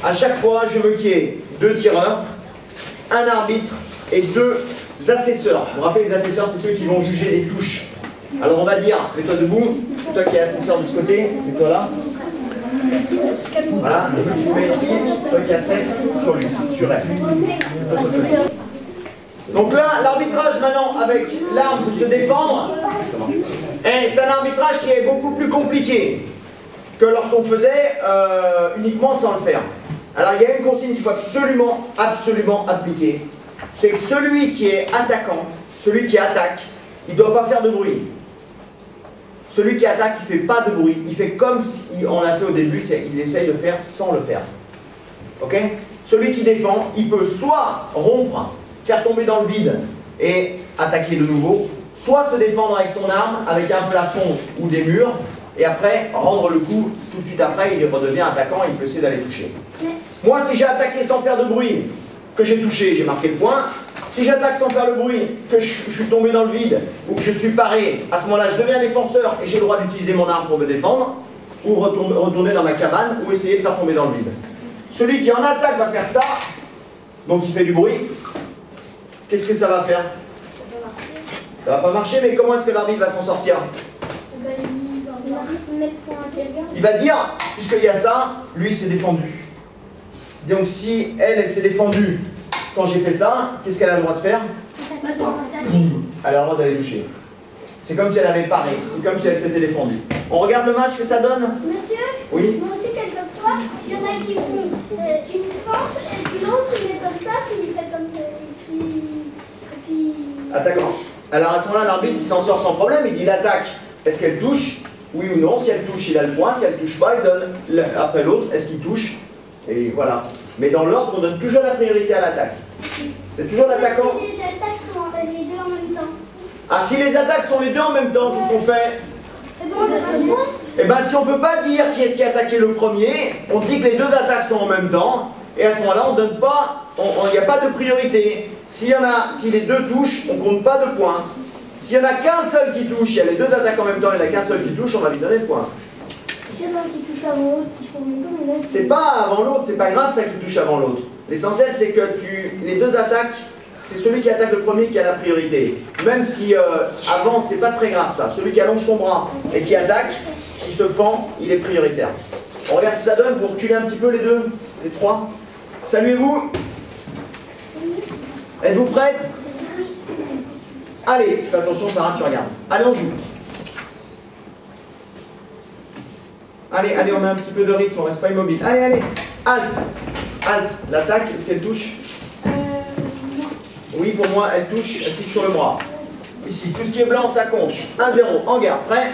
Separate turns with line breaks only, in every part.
à chaque fois, je veux qu'il y ait 2 tireurs, un arbitre et 2 assesseurs. Vous vous rappelez, les assesseurs, c'est ceux qui vont juger les touches. Alors on va dire, mets-toi debout, c'est toi qui es assesseur de ce côté, mets-toi là. Voilà, et puis tu mets ici, toi qui assesse sur lui, sur elle. Donc là, l'arbitrage maintenant avec l'arme pour se défendre, et c'est un arbitrage qui est beaucoup plus compliqué que lorsqu'on faisait uniquement sans le faire. Alors il y a une consigne qu'il faut absolument appliquer. C'est que celui qui est attaquant, celui qui attaque, il ne doit pas faire de bruit. Celui qui attaque, il ne fait pas de bruit. Il fait comme si on l'a fait au début, il essaye de faire sans le faire. Ok? Celui qui défend, il peut soit rompre, faire tomber dans le vide et attaquer de nouveau, soit se défendre avec son arme, avec un plafond ou des murs, et après rendre le coup tout de suite après, il redevient attaquant et il peut essayer d'aller toucher. Moi, si j'ai attaqué sans faire de bruit, que j'ai touché, j'ai marqué le point. Si j'attaque sans faire le bruit, que je suis tombé dans le vide, ou que je suis paré, à ce moment-là, je deviens défenseur et j'ai le droit d'utiliser mon arme pour me défendre, ou retourner dans ma cabane, ou essayer de faire tomber dans le vide. Celui qui en attaque va faire ça, donc il fait du bruit. Qu'est-ce que ça va faire? Ça va pas marcher, mais comment est-ce que l'arbitre va s'en sortir? Il va dire, puisqu'il y a ça, lui s'est défendu. Donc si elle s'est défendue quand j'ai fait ça, qu'est-ce qu'elle a le droit de faire? Elle a le droit d'aller toucher. C'est comme si elle avait paré, c'est comme si elle s'était défendue. On regarde le match que ça donne?
Monsieur,
oui.
Moi aussi quelquefois, il y en a qui font une fente et puis l'autre il est comme ça, puis il fait comme et puis...
Attaquant. Alors à ce moment-là, l'arbitre il s'en sort sans problème, il dit l'attaque, est-ce qu'elle touche? Oui ou non, si elle touche, il a le point, si elle touche pas, il donne après l'autre, est-ce qu'il touche? Et voilà. Mais dans l'ordre, on donne toujours la priorité à l'attaque. C'est toujours l'attaquant.
Si les attaques sont les deux en même temps.
Ah, si les attaques sont les deux en même temps, qu'est-ce qu'on fait? Eh bien, si on ne peut pas dire qui est-ce qui a attaqué le premier, on dit que les deux attaques sont en même temps, et à ce moment-là, on donne pas, il n'y a pas de priorité. Si les deux touchent, on ne compte pas de points. S'il n'y en a qu'un seul qui touche, il y a les deux attaques en même temps, il n'y en a qu'un seul qui touche, on va lui donner le point. C'est pas avant l'autre, c'est pas grave ça qui touche avant l'autre. L'essentiel c'est que les deux attaques, c'est celui qui attaque le premier qui a la priorité. Même si avant c'est pas très grave ça. Celui qui allonge son bras et qui attaque, qui se fend, il est prioritaire. On regarde ce que ça donne, vous reculez un petit peu les deux, les trois. Saluez-vous. Êtes-vous prêtes? Allez, fais attention Sarah, tu regardes. Allez, on joue. Allez, allez, on met un petit peu de rythme, on reste pas immobile. Allez, allez, halte. Halte. L'attaque, est-ce qu'elle touche?
Non.
Oui, pour moi, elle touche sur le bras. Ici, tout ce qui est blanc, ça compte. 1-0, en garde, prêt?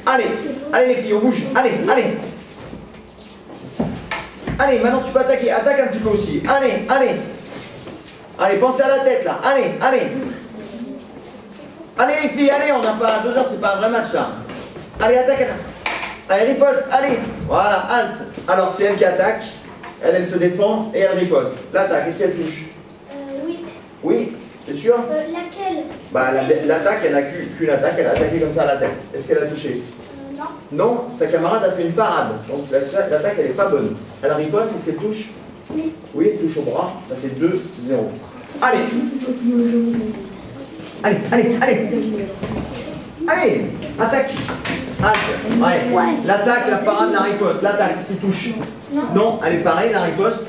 Allez, allez les filles, on bouge. Allez, allez. Allez, maintenant tu peux attaquer. Attaque un petit peu aussi. Allez, allez. Allez, pensez à la tête là. Allez, allez. Allez les filles, allez, on n'a pas 2 heures, c'est pas un vrai match là. Allez, attaque là. Allez, riposte, allez. Voilà, halte. Alors c'est elle qui attaque, elle se défend et elle riposte. L'attaque, est-ce qu'elle touche?
Oui.
Oui, c'est sûr?
Laquelle?
Bah l'attaque, elle n'a qu'une attaque, elle a attaqué comme ça à la tête. Est-ce qu'elle a touché?
Non.
Non, sa camarade a fait une parade. Donc l'attaque, elle n'est pas bonne. Elle riposte, est-ce qu'elle touche?
Oui.
Oui, elle touche au bras, ça fait 2-0. Allez. Allez, allez, allez. Allez, attaque. Ouais. L'attaque, la parade, la riposte. L'attaque, s'il touche.
Non.
Non, elle est pareille, la riposte.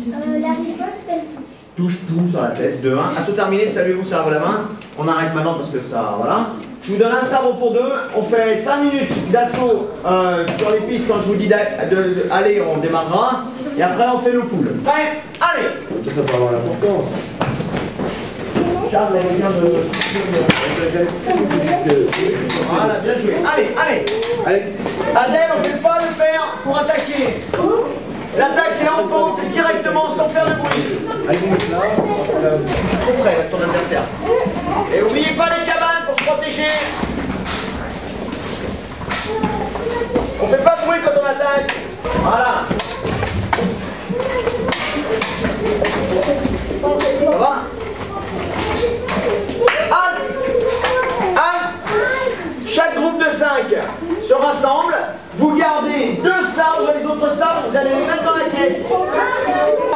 La riposte, elle touche.
Touche tout sur la tête. 2-1. Assaut terminé, saluez-vous, servez la main. On arrête maintenant parce que ça, voilà. Je vous donne un sabre pour 2. On fait 5 minutes d'assaut sur les pistes. Quand je vous dis d'aller, on démarrera. Et après, on fait le pool. Prêt? Allez.
Ça peut avoir l'importance.
Charles, elle vient de... Voilà, bien joué. Allez, allez. Adèle, on ne fait pas le faire pour attaquer. L'attaque, c'est enfant directement sans faire de bruit. Trop près avec ton adversaire. Et n'oubliez pas les cabanes pour se protéger. On ne fait pas de bruit quand on attaque. Voilà. Ça va? Chaque groupe de 5 se rassemble, vous gardez 2 sabres, les autres sabres, vous allez les mettre dans la caisse. vitesse.